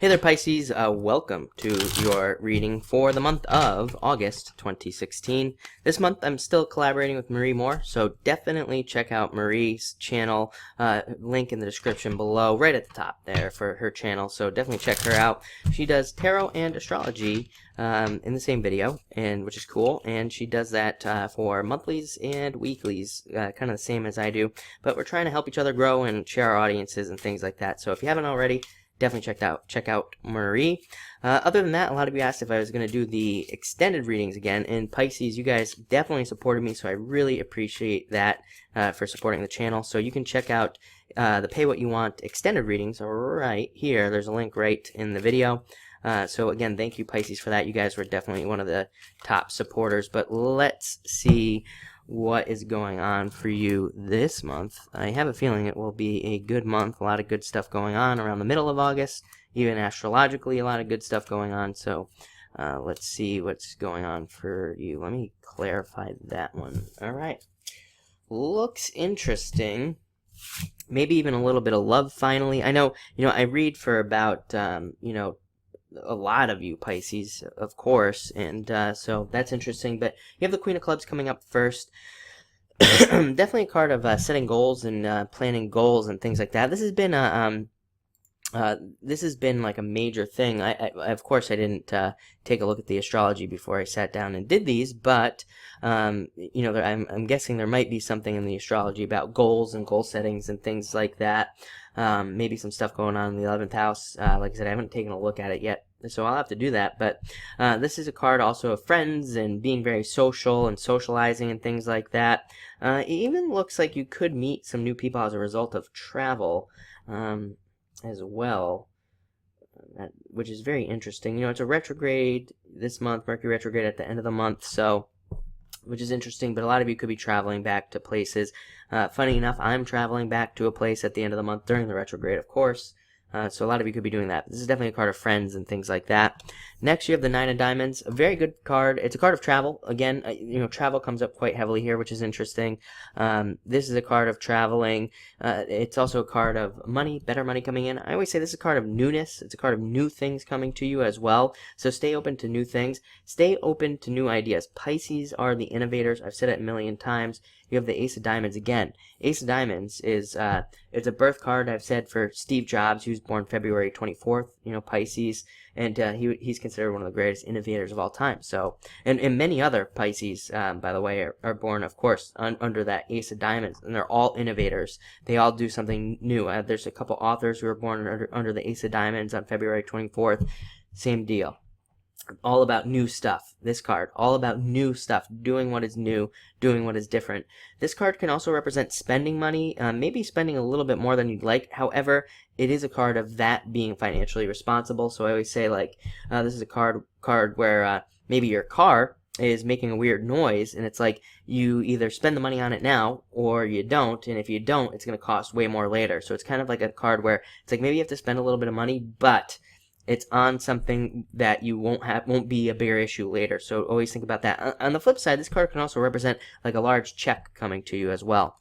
Hey there, Pisces. Welcome to your reading for the month of August 2016. This month, I'm still collaborating with Marie Moore, so definitely check out Marie's channel. Link in the description below, right at the top there for her channel, so definitely check her out. She does tarot and astrology in the same video, and which is cool, and she does that for monthlies and weeklies, kind of the same as I do, but we're trying to help each other grow and share our audiences and things like that. So if you haven't already, definitely check out Marie. Other than that, a lot of you asked if I was going to do the extended readings again, and Pisces, you guys definitely supported me, so I really appreciate that for supporting the channel. So you can check out the Pay What You Want extended readings right here. There's a link right in the video. So again, thank you, Pisces, for that. You guys were definitely one of the top supporters, but let's see what is going on for you this month. I have a feeling it will be a good month. A lot of good stuff going on around the middle of August, even astrologically, a lot of good stuff going on. So let's see what's going on for you. Let me clarify that one. All right. Looks interesting. Maybe even a little bit of love finally. I know, I read for about, a lot of you, Pisces, of course, and so that's interesting. But you have the Queen of Clubs coming up first. Definitely a card of setting goals and planning goals and things like that. This has been like a major thing. I of course I didn't take a look at the astrology before I sat down and did these, but I'm guessing there might be something in the astrology about goals and goal settings and things like that. Maybe some stuff going on in the 11th house. Like I said, I haven't taken a look at it yet, so I'll have to do that. But this is a card also of friends and being very social and socializing and things like that. It even looks like you could meet some new people as a result of travel as well, which is very interesting. It's a retrograde this month, Mercury retrograde at the end of the month, so which is interesting, but a lot of you could be traveling back to places. Funny enough, I'm traveling back to a place at the end of the month during the retrograde, of course. So a lot of you could be doing that. This is definitely a card of friends and things like that. Next, you have the Nine of Diamonds. A very good card. It's a card of travel. Again, travel comes up quite heavily here, which is interesting. This is a card of traveling. It's also a card of money, better money coming in. I always say this is a card of newness. It's a card of new things coming to you as well. So stay open to new things. Stay open to new ideas. Pisces are the innovators. I've said it a million times. You have the Ace of Diamonds again. Ace of Diamonds is it's a birth card, I've said, for Steve Jobs, who's born February 24th, Pisces, and he's considered one of the greatest innovators of all time. So, and many other Pisces, by the way, are born, of course, under that Ace of Diamonds, and they're all innovators. They all do something new. There's a couple authors who were born under the Ace of Diamonds on February 24th. Same deal. All about new stuff. This card, all about new stuff, doing what is new, doing what is different. This card can also represent spending money, maybe spending a little bit more than you'd like. However, it is a card of that being financially responsible. So I always say, like, this is a card where maybe your car is making a weird noise, and it's like you either spend the money on it now or you don't, and if you don't, it's going to cost way more later. So it's kind of like a card where it's like maybe you have to spend a little bit of money, but it's on something that you won't be a bigger issue later. So always think about that. On the flip side, this card can also represent like a large check coming to you as well.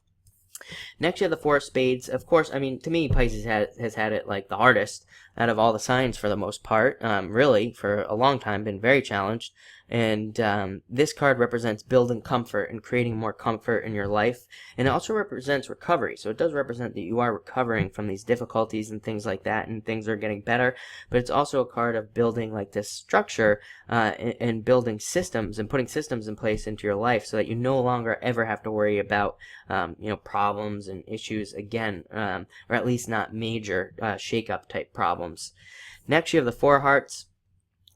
Next, you have the Four of Spades. Of course, I mean, to me, Pisces has had it like the hardest out of all the signs for the most part. Really, for a long time, been very challenged. And this card represents building comfort and creating more comfort in your life. And it also represents recovery. So it does represent that you are recovering from these difficulties and things like that, and things are getting better. But it's also a card of building like this structure and building systems and putting systems in place into your life so that you no longer ever have to worry about problems and issues again, or at least not major shake-up type problems. Next, you have the Four of Hearts.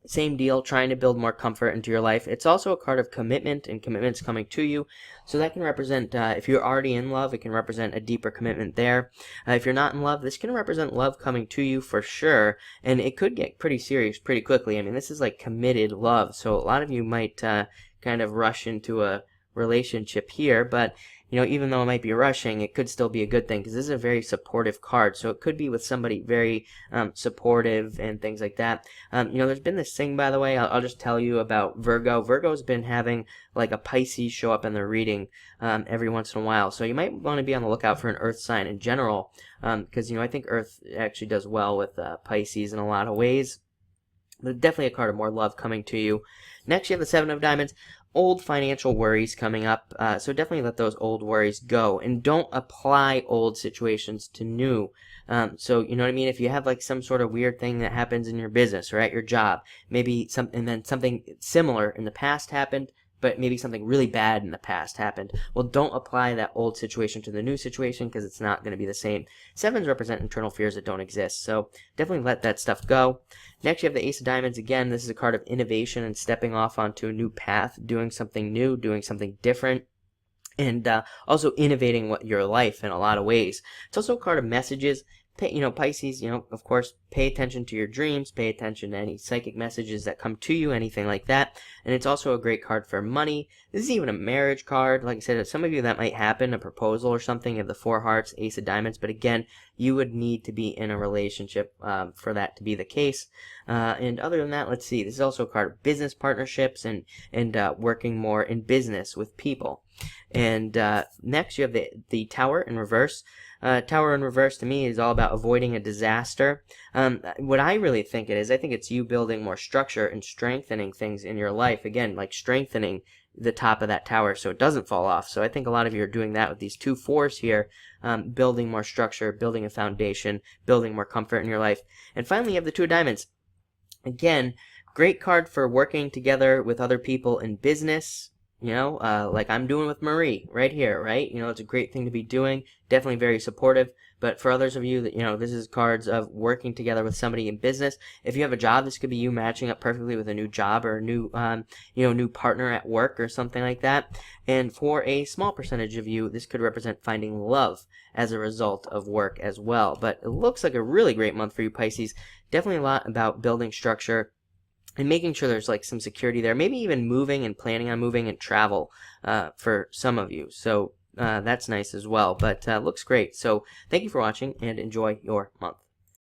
Same deal, trying to build more comfort into your life. It's also a card of commitment, and commitment's coming to you. So that can represent, if you're already in love, it can represent a deeper commitment there. If you're not in love, this can represent love coming to you for sure. And it could get pretty serious pretty quickly. I mean, this is like committed love. So a lot of you might kind of rush into a relationship here, but even though it might be rushing, it could still be a good thing because this is a very supportive card. So it could be with somebody very supportive and things like that. There's been this thing, by the way, I'll just tell you about Virgo. Virgo's been having like a Pisces show up in their reading every once in a while. So you might want to be on the lookout for an Earth sign in general because, I think Earth actually does well with Pisces in a lot of ways. But definitely a card of more love coming to you. Next, you have the Seven of Diamonds. Old financial worries coming up. So definitely let those old worries go. And don't apply old situations to new. So, you know what I mean? If you have like some sort of weird thing that happens in your business or at your job, maybe and then something similar in the past happened, but maybe something really bad in the past happened. Well, don't apply that old situation to the new situation because it's not going to be the same. Sevens represent internal fears that don't exist, so definitely let that stuff go. Next, you have the Ace of Diamonds. Again, this is a card of innovation and stepping off onto a new path, doing something new, doing something different, and also innovating your life in a lot of ways. It's also a card of messages. Pisces, of course, pay attention to your dreams, pay attention to any psychic messages that come to you, anything like that. And it's also a great card for money. This is even a marriage card. Like I said, some of you that might happen, a proposal or something. You have the Four Hearts, Ace of Diamonds. But again, you would need to be in a relationship for that to be the case. And other than that, let's see. This is also a card of business partnerships and working more in business with people. And next, you have the Tower in reverse. Tower in reverse to me is all about avoiding a disaster. What I really think it is, I think it's you building more structure and strengthening things in your life. Again, like strengthening the top of that tower so it doesn't fall off. So I think a lot of you are doing that with these 2 4s here, building more structure, building a foundation, building more comfort in your life. And finally, you have the Two of Diamonds. Again, great card for working together with other people in business. Like I'm doing with Marie right here, right? It's a great thing to be doing. Definitely very supportive. But for others of you that, this is cards of working together with somebody in business. If you have a job, this could be you matching up perfectly with a new job or a new, new partner at work or something like that. And for a small percentage of you, this could represent finding love as a result of work as well. But it looks like a really great month for you, Pisces. Definitely a lot about building structure and making sure there's like some security there, maybe even moving and planning on moving and travel for some of you. So that's nice as well, but looks great. So thank you for watching and enjoy your month.